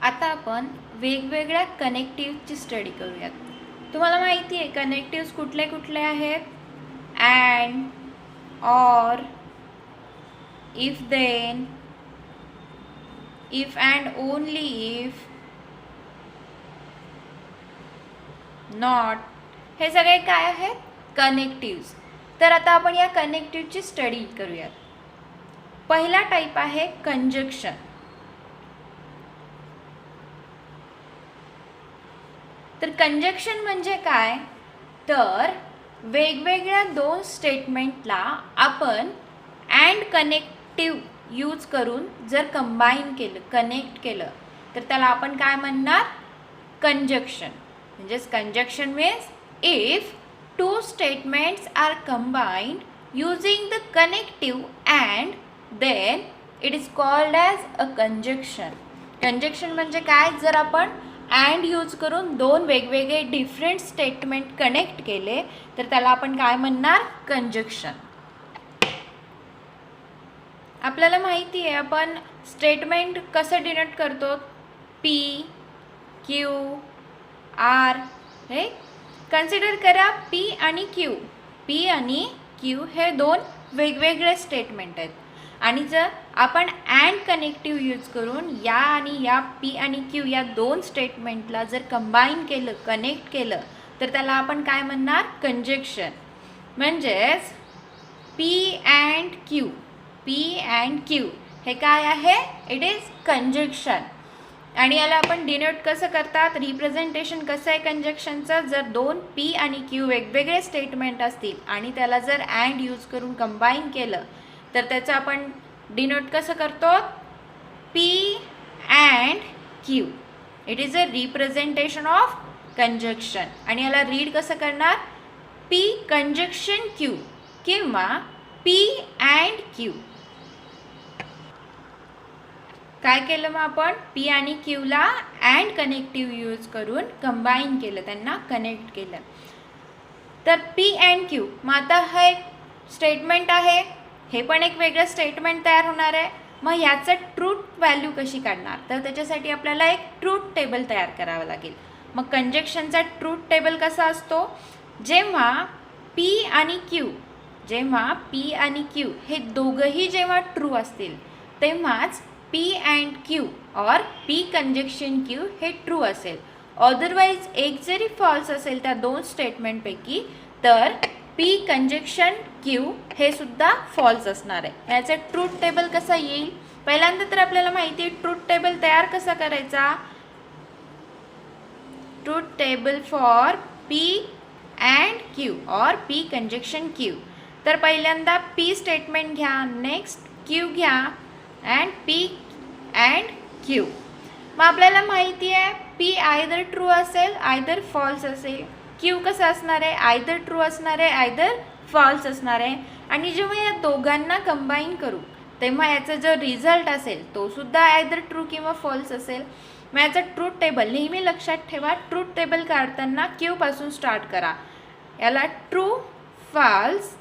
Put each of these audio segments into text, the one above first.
आता आपण वेगवेगळ्या कनेक्टिव्हची स्टडी करूयात. तुम्हाला माहिती आहे कनेक्टिव्स कुठले कुठले आहेत? And, or, if then, if and only if, not, हे सगळे काय आहेत? कनेक्टिव्स. तर आता आपण या कनेक्टिव्हची स्टडी करूयात. पहिला टाईप आहे कंजक्शन. तर कंजक्शन म्हणजे काय? तर वेगवेगळ्या दोन स्टेटमेंटला आपण अँड कनेक्टिव्ह यूज करून जर कंबाईन केलं, कनेक्ट केलं, तर त्याला आपण काय म्हणणार? कंजक्शन. म्हणजेच conjunction means if two statements are combined using the connective and then it is called as a conjunction. Conjunction म्हणजे काय? जर आपण अँड यूज करून दोन वेगवेगळे डिफरंट स्टेटमेंट कनेक्ट केले तर त्याला आपण काय म्हणणार? कंजक्शन. आपल्याला माहिती आहे आपण स्टेटमेंट कसं डिनोट करतो? P, Q, R. हे कन्सिडर करा पी आणि क्यू. पी आणि क्यू हे दोन वेगवेगळे स्टेटमेंट आहेत आणि जर आपण अँड कनेक्टिव्ह यूज करून या आणि या पी आणि क्यू या दोन स्टेटमेंटला जर कंबाईन केलं, कनेक्ट केलं, तर त्याला आपण काय म्हणणार? कंजक्शन. म्हणजेच P and Q, P and Q हे काय आहे? It is conjunction. आणि याला आपण डिनोट कसं करतात? रिप्रेझेंटेशन कसं आहे कंजक्शनचं? जर दोन पी आणि क्यू वेगवेगळे स्टेटमेंट असतील आणि त्याला जर अँड यूज करून कंबाईन केलं तर त्याचं आपण डिनोट कसं करतो? P and Q. It is a representation of conjunction. आणि याला रीड कसं करणार? पी कंजक्शन क्यू किंवा पी अँड क्यू. काय केलं मग आपण? पी आणि क्यूला अँड कनेक्टिव्ह यूज करून कंबाईन केलं, त्यांना कनेक्ट केलं. तर पी अँड क्यू. मग आता हा एक स्टेटमेंट आहे, हे पण एक वेगळं स्टेटमेंट तयार होणार आहे. मग ह्याचं ट्रूथ व्हॅल्यू कशी काढणार? तर त्याच्यासाठी आपल्याला एक ट्रूथ टेबल तयार करावं लागेल. मग कंजक्शनचा ट्रूथ टेबल कसा असतो? जेव्हा पी आणि क्यू हे दोघंही जेव्हा ट्रू असतील तेव्हाच पी अँड क्यू और पी कंजक्शन क्यू हे ट्रू असेल. अदरवाईज एक जरी फॉल्स असेल त्या दोन स्टेटमेंटपैकी तर पी कंजक्शन क्यू हे सुद्धा फॉल्स असणार आहे. याचं ट्रूथ टेबल कसा येईल? पहिल्यांदा तर आपल्याला माहिती आहे ट्रूथ टेबल तयार कसा करायचा? Truth table for P and Q और पी कंजक्शन क्यू. तर पहिल्यांदा पी स्टेटमेंट घ्या, नेक्स्ट क्यू घ्या अँड पी अँड क्यू. मग आपल्याला माहिती आहे पी आयदर ट्रू असेल आयदर फॉल्स असेल. क्यू कसं असणार आहे? आयदर ट्रू असणार आहे आयदर फॉल्स असणार आहे. आणि जेव्हा या दोघांना कंबाईन करू तेव्हा याचा जो रिझल्ट असेल तो सुद्धा आयदर ट्रू किंवा फॉल्स असेल. मग याचा ट्रूथ टेबल नेहमी लक्षात ठेवा, ट्रूथ टेबल काढताना क्यू पासून स्टार्ट करा. याला ट्रू फॉल्स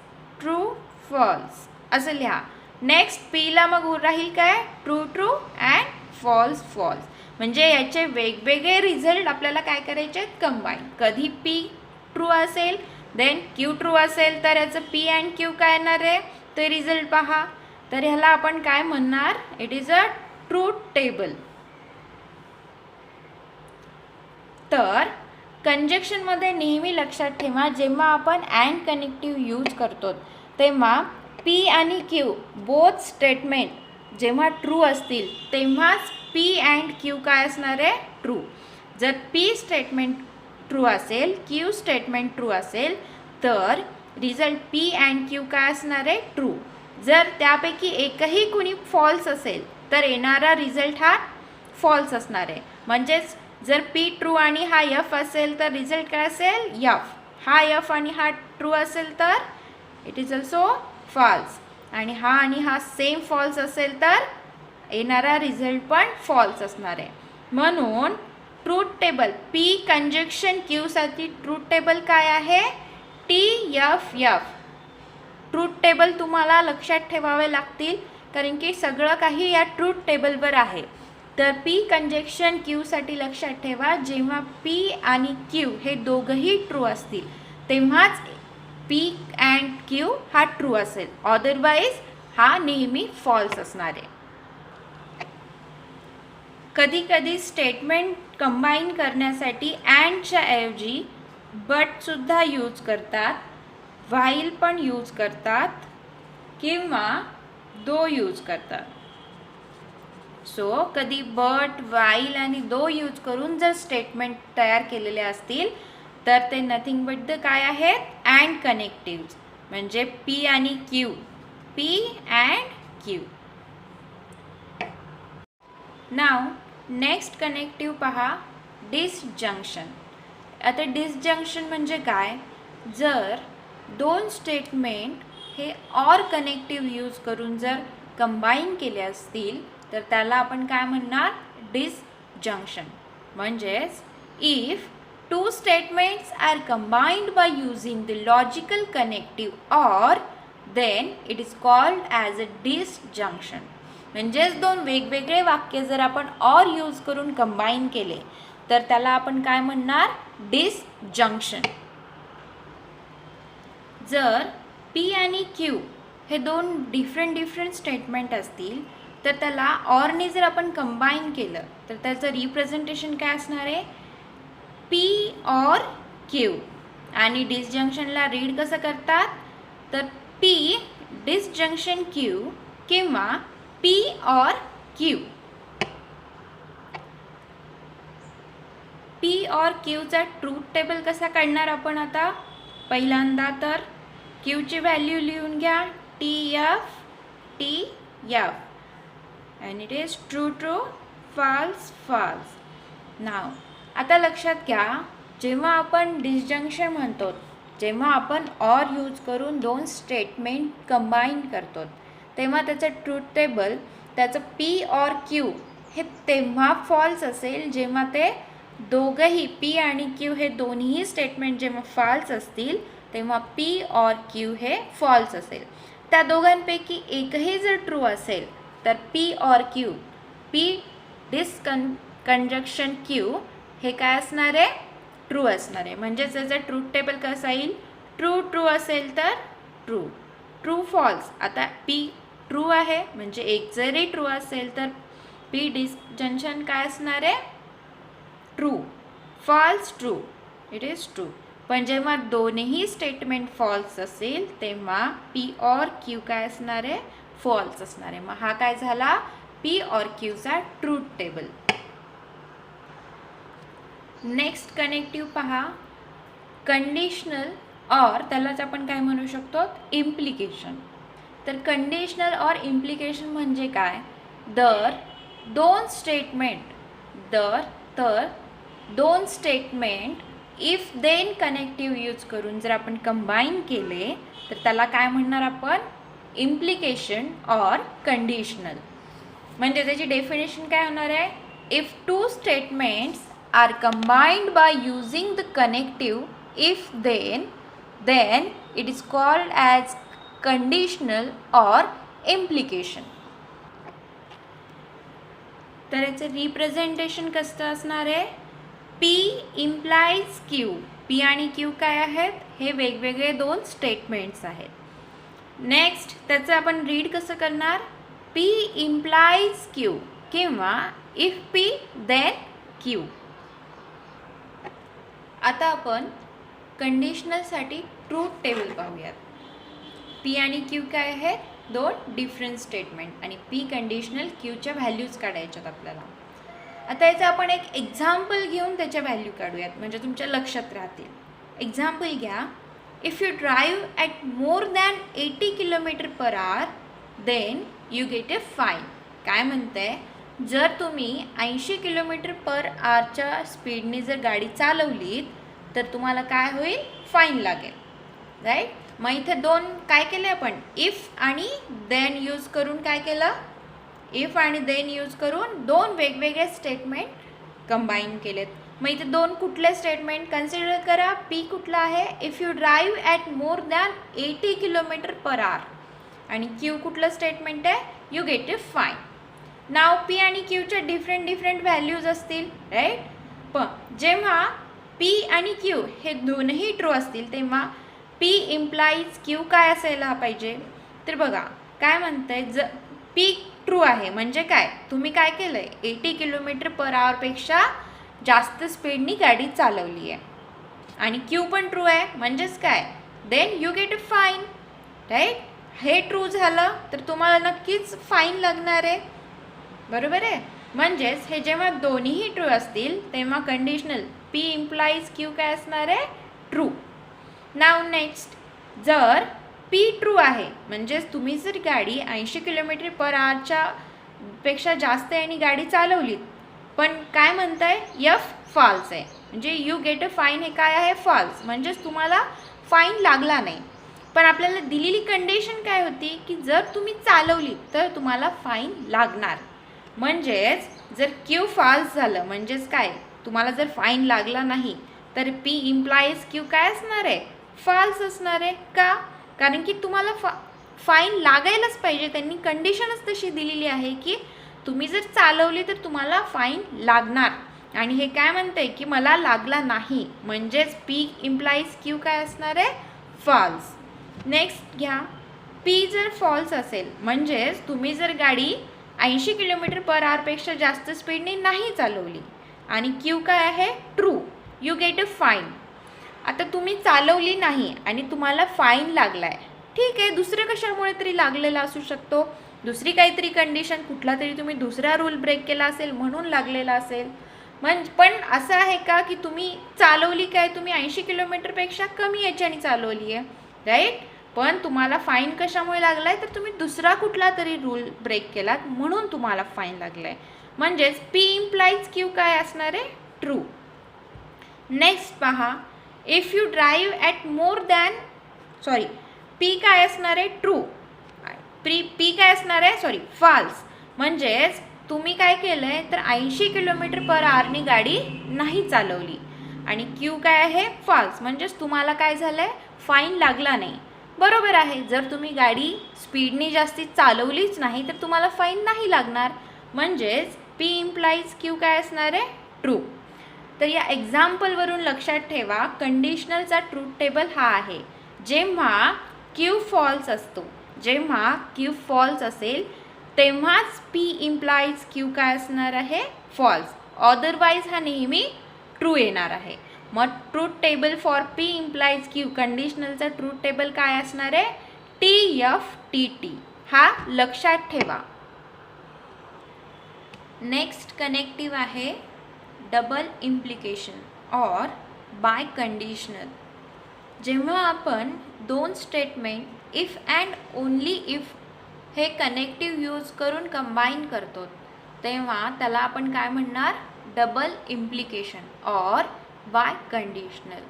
असं लिहा. नेक्स्ट पीला मग राहील काय? True and false. म्हणजे याचे वेगवेगळे रिझल्ट आपल्याला काय करायचे आहेत? कंबाईन. कधी पी ट्रू असेल देन क्यू ट्रू असेल तर याचं पी अँड क्यू काय येणार आहे ते रिझल्ट पहा. तर ह्याला आपण काय म्हणणार? It is a truth table. तर कंजक्शनमध्ये नेहमी लक्षात ठेवा जेव्हा आपण अँड कनेक्टिव्ह यूज करतो तेव्हा पी आणि क्यू बोथ स्टेटमेंट जेव्हा ट्रू असतील तेव्हाच पी अँड क्यू काय असणार आहे? ट्रू. जर पी स्टेटमेंट ट्रू असेल, क्यू स्टेटमेंट ट्रू असेल तर रिझल्ट पी अँड क्यू काय असणार आहे? ट्रू. जर त्यापैकी एकही कुणी फॉल्स असेल तर येणारा रिझल्ट हा फॉल्स असणार आहे. म्हणजेच जर पी ट्रू आणि हा एफ असेल तर रिझल्ट काय असेल? एफ. हा एफ आणि हा ट्रू असेल तर इट इज ऑल्सो फॉल्स. आणि हा सेम फॉल्स असेल तर येणारा रिझल्ट पण फॉल्स असणार आहे. म्हणून ट्रूथ टेबल पी कंजक्शन क्यूसाठी ट्रूथ टेबल काय आहे? TFF. ट्रूथ टेबल तुम्हाला लक्षात ठेवावे लागतील कारण की सगळं काही या ट्रूथ टेबलवर आहे. तर पी कंजक्शन क्यूसाठी लक्षात ठेवा, जेव्हा पी आणि क्यू हे दोघंही ट्रू असतील तेव्हाच पी अँड क्यू हा ट्रू असेल, अदरवाईज हा नेहमी फॉल्स असणार आहे. कधी कधी स्टेटमेंट कंबाईन करण्यासाठी अँडच्या ऐवजी बटसुद्धा यूज करतात, व्हाईल पण यूज करतात किंवा दो यूज करतात. सो कधी बट, व्हाईल आणि दो यूज करून जर स्टेटमेंट तयार केलेले असतील तर ते नथिंग बट द काय आहेत, अँड कनेक्टिव्ज, म्हणजे पी आणि Q, P and Q. Now next connective पहा, डिसजंक्शन. आता डिसजंक्शन म्हणजे काय, जर दोन स्टेटमेंट हे ऑर कनेक्टिव्ह यूज करून जर कंबाईन केले असतील तर त्याला आपण काय म्हणणार, डिसजंक्शन. म्हणजेच if two statements are combined by using the logical connective or, then it is called as a disjunction. म्हणजेच दोन वेगवेगळे वाक्य जर आपण और यूज करून कंबाईन केले तर त्याला आपण काय म्हणणार, डिसजंक्शन. जर पी आणि क्यू हे दोन डिफरंट स्टेटमेंट असतील तर त्याला ऑरने जर आपण कंबाईन केलं तर त्याचं रिप्रेझेंटेशन काय असणार आहे, पी और क्यू. आणि डिसजंक्शनला रीड कसं करतात, तर पी डिसजंक्शन क्यू किंवा पी और क्यू. पी और क्यूचा ट्रूथ टेबल कसा काढणार आपण आता, पहिल्यांदा तर क्यूची व्हॅल्यू लिहून घ्या, T F and it is true, false. नाव आता लक्षात घ्या, जेव्हा आपण डिसजंक्शन म्हणतो, जेव्हा आपण ऑर यूज करून दोन स्टेटमेंट कंबाईन करतो तेव्हा त्याचं ट्रूथ टेबल, त्याचं पी और क्यू हे तेव्हा फॉल्स असेल जेव्हा ते दोघंही पी आणि क्यू हे दोन्ही स्टेटमेंट जेव्हा फॉल्स असतील तेव्हा पी और क्यू हे फॉल्स असेल. त्या दोघांपैकी एकही जर ट्रू असेल तर पी और क्यू, पी कंजक्शन क्यू हे काय असणार आहे, ट्रू असणार आहे. म्हणजेच त्याचं ट्रूथ टेबल कसं येईल, ट्रू असेल तर ट्रू फॉल्स. आता पी ट्रू आहे म्हणजे एक जरी ट्रू असेल तर पी डिसजंक्शन काय असणार आहे, true. False true, it is true. पण जेव्हा दोन्ही स्टेटमेंट फॉल्स असेल तेव्हा पी और क्यू काय असणार आहे, फॉल्स असणार आहे. मग हा काय झाला, पी और क्यूचा ट्रूथ टेबल. नेक्स्ट कनेक्टिव्ह पहा, कंडिशनल और, त्यालाच आपण काय म्हणू शकतो, इम्प्लिकेशन. तर कंडिशनल और इम्प्लिकेशन म्हणजे काय, दोन statement if then connective use करून जर आपण कंबाईन केले तर त्याला काय म्हणणार आपण, इम्प्लिकेशन और कंडिशनल. म्हणजे त्याची डेफिनेशन काय होणार आहे, if two statements are combined by using the connective if then it is called as conditional or implication. तर याचं रिप्रेझेंटेशन कसं असणार आहे, पी इम्प्लाइज क्यू. पी आणि क्यू काय आहेत, हे वेगवेगळे दोन स्टेटमेंट्स आहेत. नेक्स्ट त्याचं आपण रीड कसं करणार, पी इम्प्लाइज क्यू किंवा इफ पी देन क्यू. आता आपण कंडिशनलसाठी ट्रूथ टेबल पाहूयात. पी आणि क्यू काय आहेत, दोन डिफरंट स्टेटमेंट आणि पी कंडिशनल, क्यूच्या व्हॅल्यूज काढायच्यात आपल्याला. आता याचं आपण एक एक्झाम्पल घेऊन त्याच्या व्हॅल्यू काढूयात म्हणजे तुमच्या लक्षात राहतील. एक्झाम्पल घ्या, if you drive at more than 80 km/h then you get a fine. काय म्हणते, जर तुम्ही 80 km/hच्या स्पीडने जर गाडी चालवलीत तर तुम्हाला काय होईल, फाईन लागेल, राईट. मग इथे दोन काय केले आपण, इफ आणि देन यूज करून काय केलं, इफ आणि देन यूज करून दोन वेगवेगळे स्टेटमेंट कंबाईन केलेत. मग इथे दोन कुठले स्टेटमेंट कन्सिडर करा, पी कुठला आहे, if you drive at more than 80 km/h आणि क्यू कुठलं स्टेटमेंट आहे, you get a fine. Now P आणि क्यूच्या डिफरंट व्हॅल्यूज असतील, राईट. पण जेव्हा पी आणि क्यू हे दोनही ट्रू असतील तेव्हा पी इम्प्लाईज क्यू काय असायला पाहिजे. तर बघा काय म्हणतंय, पी ट्रू आहे म्हणजे काय, तुम्ही काय केलं आहे 80 km/h पेक्षा जास्त स्पीडनी गाडी चालवली आहे आणि क्यू पण ट्रू आहे म्हणजेच काय, then you get a fine, right. हे ट्रू झालं तर तुम्हाला नक्कीच फाईन लागणार आहे, बरोबर आहे. म्हणजेच हे जेव्हा दोन्हीही ट्रू असतील तेव्हा कंडिशनल पी इम्प्लाईज क्यू काय असणार आहे, ट्रू. नाव नेक्स्ट, जर पी ट्रू आहे म्हणजेच तुम्ही जर गाडी 80 km/h पेक्षा जास्त आणि गाडी चालवलीत पण काय म्हणताय एफ फॉल्स आहे म्हणजे यू गेट अ फाईन, हे काय आहे, फॉल्स. म्हणजेच तुम्हाला फाईन लागला नाही. पण आपल्याला दिलेली कंडिशन काय होती की जर तुम्ही चालवली तर तुम्हाला फाईन लागणार. म्हणजेच जर क्यू फॉल्स झालं म्हणजेच काय, तुम्हाला जर फाईन लागला नाही तर पी इम्प्लाईज क्यू काय असणार आहे, फॉल्स असणार आहे. का, कारण की तुम्हाला फाईन लागायलाच पाहिजे, त्यांनी कंडिशनच तशी दिलेली आहे की तुम्ही जर चालवली तर तुम्हाला फाईन लागणार. आणि हे काय म्हणते की मला लागला नाही म्हणजेच पी इम्प्लाईज क्यू काय असणार आहे, फॉल्स. नेक्स्ट घ्या, पी जर फॉल्स असेल म्हणजेच तुम्ही जर गाडी 80 km/h पेक्षा जास्त स्पीडने नाही चालवली आणि क्यू काय आहे, true, you get a fine. आता तुम्ही चालवली नाही आणि तुम्हाला फाईन लागला आहे, ठीक आहे, दुसरं कशामुळे तरी लागलेला असू शकतो, दुसरी काहीतरी कंडिशन, कुठला तरी तुम्ही दुसरा रूल ब्रेक केला असेल म्हणून लागलेला असेल. पण असं आहे का की तुम्ही चालवली काय, तुम्ही 80 km/पेक्षा कमी याच्याने चालवली आहे, राईट. पण तुम्हाला फाईन कशामुळे लागला आहे तर तुम्ही दुसरा कुठला तरी रूल ब्रेक केलात म्हणून तुम्हाला फाईन लागला आहे. म्हणजेच पी इम्प्लाईज क्यू काय असणार आहे, ट्रू. नेक्स्ट पहा, if you drive at more than P काय असणार आहे, ट्रू. पी काय असणार आहे, फॉल्स. म्हणजेच तुम्ही काय केलं आहे तर 80 km/h गाडी नाही चालवली आणि क्यू काय आहे, फॉल्स. म्हणजेच तुम्हाला काय झालं आहे, फाईन लागला नाही, बरोबर आहे. जर तुम्ही गाडी स्पीडनी जास्ती चालवलीच नाही तर तुम्हाला फाईन नाही लागणार. म्हणजेच पी इम्प्लाईज क्यू काय असणार आहे, ट्रू. तर या एक्झाम्पलवरून लक्षात ठेवा कंडिशनलचा ट्रूथ टेबल हा आहे. जेव्हा क्यू फॉल्स असतो, जेव्हा क्यू फॉल्स असेल तेव्हाच पी इम्प्लाईज क्यू काय असणार आहे, फॉल्स. अदरवाईज हा नेहमी ट्रू येणार आहे. मग truth table for P implies Q, कंडिशनलचा ट्रूथ टेबल काय असणार आहे, TFTT. हा लक्षात ठेवा. नेक्स्ट कनेक्टिव्ह आहे double implication or biconditional. जेव्हा आपण दोन statement if and only if हे कनेक्टिव्ह यूज करून कंबाईन करतो तेव्हा त्याला आपण काय म्हणणार, double implication or biconditional.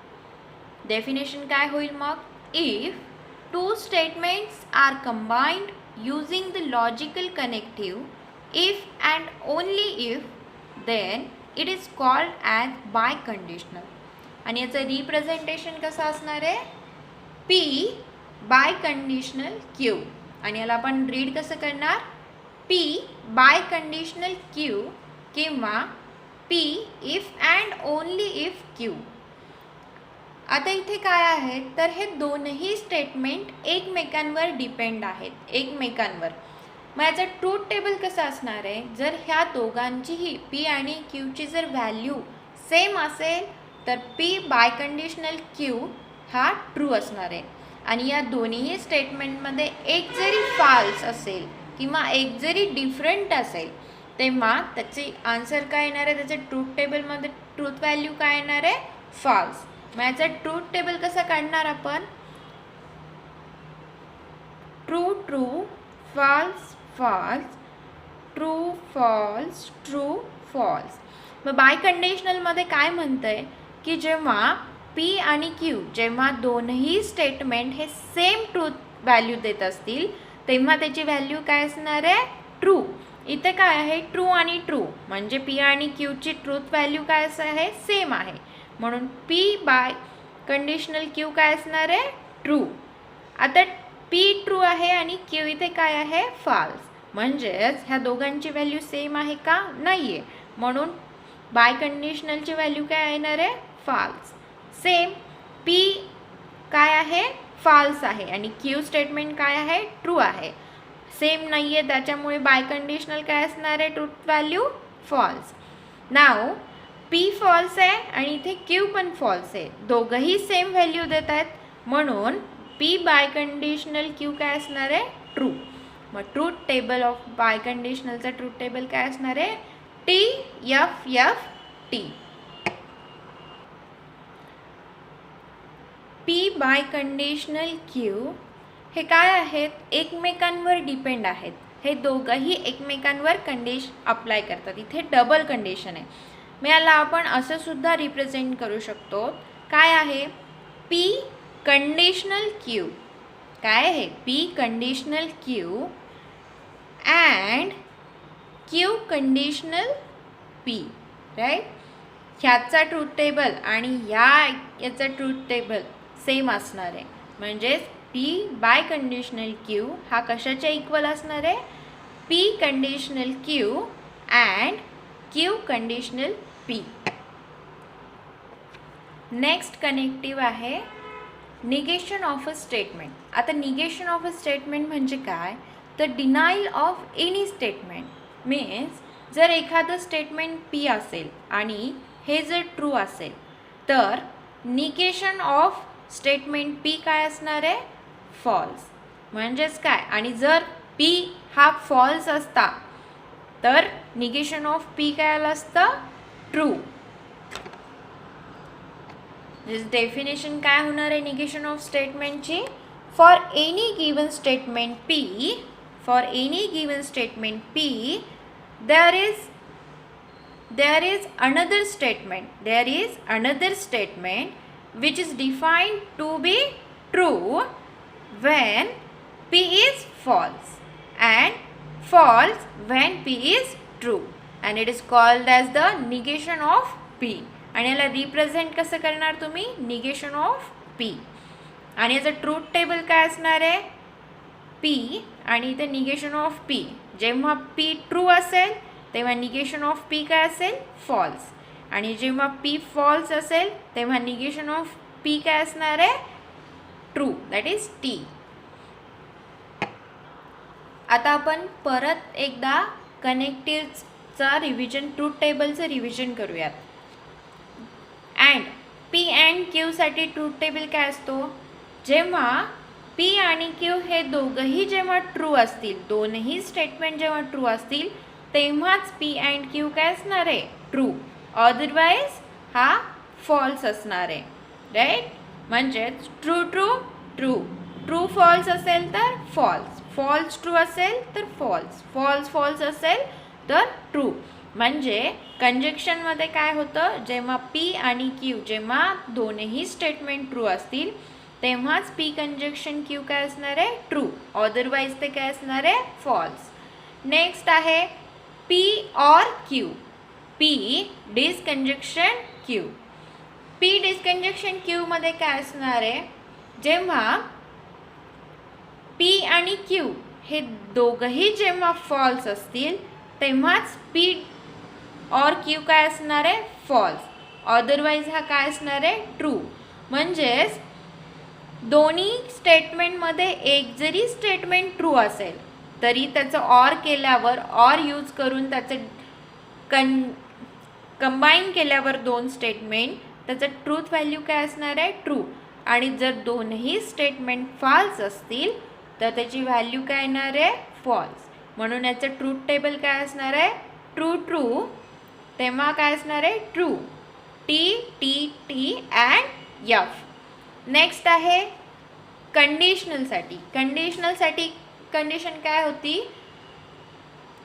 Definition काय होईल मग, if two statements are combined using the logical connective if and only if then it is called as biconditional. आणि याचं रिप्रेझेंटेशन कसं असणार आहे, पी बाय कंडिशनल क्यू. आणि याला आपण रीड कसं करणार, पी बाय कंडिशनल क्यू किंवा P if and only if Q. आता इथे काय आहे तर हे दोनही स्टेटमेंट एकमेकांवर डिपेंड आहेत, एकमेकांवर. मग याचं ट्रूथ टेबल कसं असणार आहे, जर ह्या दोघांचीही पी आणि क्यूची जर व्हॅल्यू सेम असेल तर पी बाय कंडिशनल क्यू हा ट्रू असणार आहे. आणि या दोन्ही स्टेटमेंटमध्ये एक जरी फॉल्स असेल किंवा एक जरी डिफरंट असेल तेव्हा त्याची आन्सर काय येणार आहे, त्याच्या ट्रूथ टेबलमध्ये ट्रूथ व्हॅल्यू काय येणार आहे, फॉल्स. मग याचा ट्रूथ टेबल कसा काढणार आपण, true true false false, true false true false. मग बाय कंडिशनलमध्ये काय म्हणतं आहे की जेव्हा पी आणि क्यू जेव्हा दोनही स्टेटमेंट हे सेम ट्रूथ व्हॅल्यू देत असतील तेव्हा त्याची व्हॅल्यू काय असणार आहे, ट्रू. इथे काय आहे, ट्रू आणि ट्रू म्हणजे पी आणि क्यूची ट्रूथ व्हॅल्यू काय असं आहे, सेम आहे. म्हणून पी बाय कंडिशनल क्यू काय असणार आहे, ट्रू. आता पी ट्रू आहे आणि क्यू इथे काय आहे, फॉल्स. म्हणजेच ह्या दोघांची व्हॅल्यू सेम आहे का? नाही आहे. म्हणून बाय कंडिशनलची व्हॅल्यू काय येणार आहे? फॉल्स. सेम पी काय आहे? फॉल्स आहे आणि क्यू स्टेटमेंट काय आहे? ट्रू आहे. सेम नाही आहे, त्याच्यामुळे बाय कंडिशनल काय असणार आहे? Truth value false. नाव पी फॉल्स आहे आणि इथे क्यू पण फॉल्स आहे. दोघंही सेम व्हॅल्यू देत आहेत, म्हणून पी बाय कंडिशनल क्यू काय असणार आहे? ट्रू. मग ट्रूथ टेबल ऑफ बाय कंडिशनलचा ट्रूथ टेबल काय असणार आहे? TFFT. P biconditional Q हे काय आहेत? एकमेकांवर डिपेंड आहेत. हे दोघंही एकमेकांवर अप्लाय करतात. इथे डबल कंडिशन आहे. मग याला आपण असं सुद्धा रिप्रेझेंट करू शकतो. काय आहे? P conditional Q. काय आहे? P conditional Q and Q conditional P. Right? ह्याचा ट्रूथ टेबल आणि याचा ट्रूथ टेबल सेम असणार आहे. म्हणजेच पी बाय कंडिशनल क्यू हा कशाच्या इक्वल असणार आहे? P conditional Q and Q conditional P. Next connective आहे निगेशन ऑफ अ स्टेटमेंट. आता निगेशन ऑफ अ स्टेटमेंट म्हणजे काय? तर denial of any statement. Means जर एखादं स्टेटमेंट पी असेल आणि हे जर ट्रू असेल तर निगेशन ऑफ स्टेटमेंट पी काय असणार आहे? फॉल्स. म्हणजेच काय? आणि जर पी हा फॉल्स असता तर निगेशन ऑफ पी काय आलं असतं? ट्रू. डेफिनेशन काय होणार आहे निगेशन ऑफ स्टेटमेंटची? For any given statement P, for any given statement P there is another statement which is defined to be true when P is false and false when P is true, and it is called as the negation of P. आणि याला represent कसं करणार तुम्ही? Negation of P. आणि याचं truth table काय असणार आहे? P आणि इथे निगेशन ऑफ P. जेव्हा P ट्रू असेल तेव्हा निगेशन ऑफ P काय असेल? फॉल्स. आणि जेव्हा P फॉल्स असेल तेव्हा निगेशन ऑफ P काय असणार आहे? ट्रू. That is T. आता आपण परत एकदा कनेक्टिव्हचा रिव्हिजन, ट्रूथ टेबलचं रिव्हिजन करूयात. अँड P अँड Q साठी ट्रूथ टेबल काय असतो? जेव्हा P आणि Q हे दोघंही जेव्हा ट्रू असतील, दोनही स्टेटमेंट जेव्हा ट्रू असतील तेव्हाच P अँड Q काय असणार आहे? ट्रू. अदरवाईज हा फॉल्स असणार आहे. राईट? म्हणजेच true true true, true false असेल तर फॉल्स, फॉल्स ट्रू असेल तर फॉल्स, फॉल्स फॉल्स असेल तर ट्रू. म्हणजे कंजक्शनमध्ये काय होतं? जेव्हा P आणि Q जेव्हा दोनही स्टेटमेंट ट्रू असतील तेव्हाच P कंजक्शन Q काय असणार आहे? ट्रू. अदरवाईज ते काय असणार आहे? फॉल्स. नेक्स्ट आहे P और Q. P डिसकंजक्शन Q. P डिसकंजक्शन Q मध्ये काय असणार आहे? जेव्हा P आणि Q हे दोघंही जेव्हा फॉल्स असतील तेव्हाच P और Q काय असणार आहे? फॉल्स. अदरवाईज हा काय असणार आहे? ट्रू. म्हणजेच दोन्ही स्टेटमेंटमध्ये एक जरी स्टेटमेंट ट्रू असेल तरी त्याचं ऑर केल्यावर, ऑर यूज करून त्याचं कंबाईन केल्यावर दोन स्टेटमेंट त्याचं ट्रूथ व्हॅल्यू काय असणार आहे? ट्रू. आणि जर दोनही स्टेटमेंट फॉल्स असतील तर त्याची व्हॅल्यू काय येणार आहे? फॉल्स. म्हणून याचं ट्रूथ टेबल काय असणार आहे? ट्रू ट्रू तेव्हा काय असणार आहे? True. T T T and F. Next आहे कंडिशनलसाठी. कंडिशनलसाठी कंडिशन काय होती?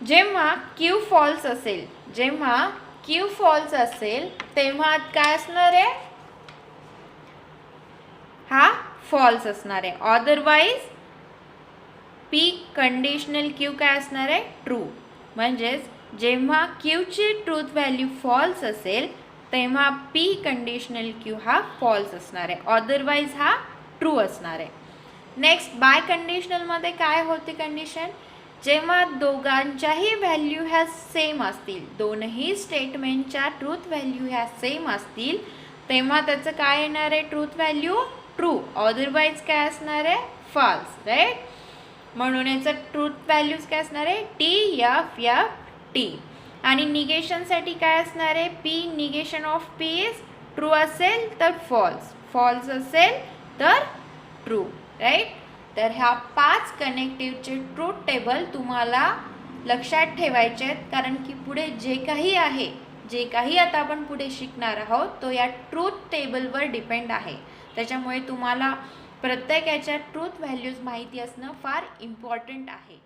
जेव्हा Q फॉल्स असेल, जेव्हा Q फॉल्स असेल तेव्हा काय असणार आहे? हा फॉल्स असणार आहे. अदरवाईज P कंडिशनल Q काय असणार आहे? ट्रू. म्हणजेच जेव्हा Q ची ट्रूथ व्हॅल्यू फॉल्स असेल तेव्हा P कंडिशनल Q हा फॉल्स असणार आहे. अदरवाईज हा ट्रू असणार आहे. नेक्स्ट बाय कंडिशनलमध्ये काय होती कंडिशन? जेव्हा दोघांच्याही व्हॅल्यू ह्या सेम असतील, दोनही स्टेटमेंटच्या ट्रूथ व्हॅल्यू ह्या सेम असतील, तेव्हा त्याचं काय येणार आहे ट्रूथ व्हॅल्यू ट्रू, अदरवाईज काय असणार आहे फॉल्स, राईट. म्हणून याचं ट्रूथ व्हॅल्यूज काय असणार आहे टी एफ एफ टी. आणि निगेशनसाठी काय असणार आहे P negation of P is true असेल तर फॉल्स, फॉल्स असेल तर ट्रू, राईट. तर ह्या 5 कनेक्टिव्हचे ट्रूथ टेबल तुम्हाला लक्षात ठेवायचे आहेत, कारण की पुढे जे काही आता आपण पुढे शिकणार आहोत तो या ट्रूथ टेबलवर डिपेंड आहे. त्याच्यामुळे तुम्हाला प्रत्येक याच्या ट्रूथ व्हॅल्यूज माहिती असणं फार इम्पॉर्टंट आहे.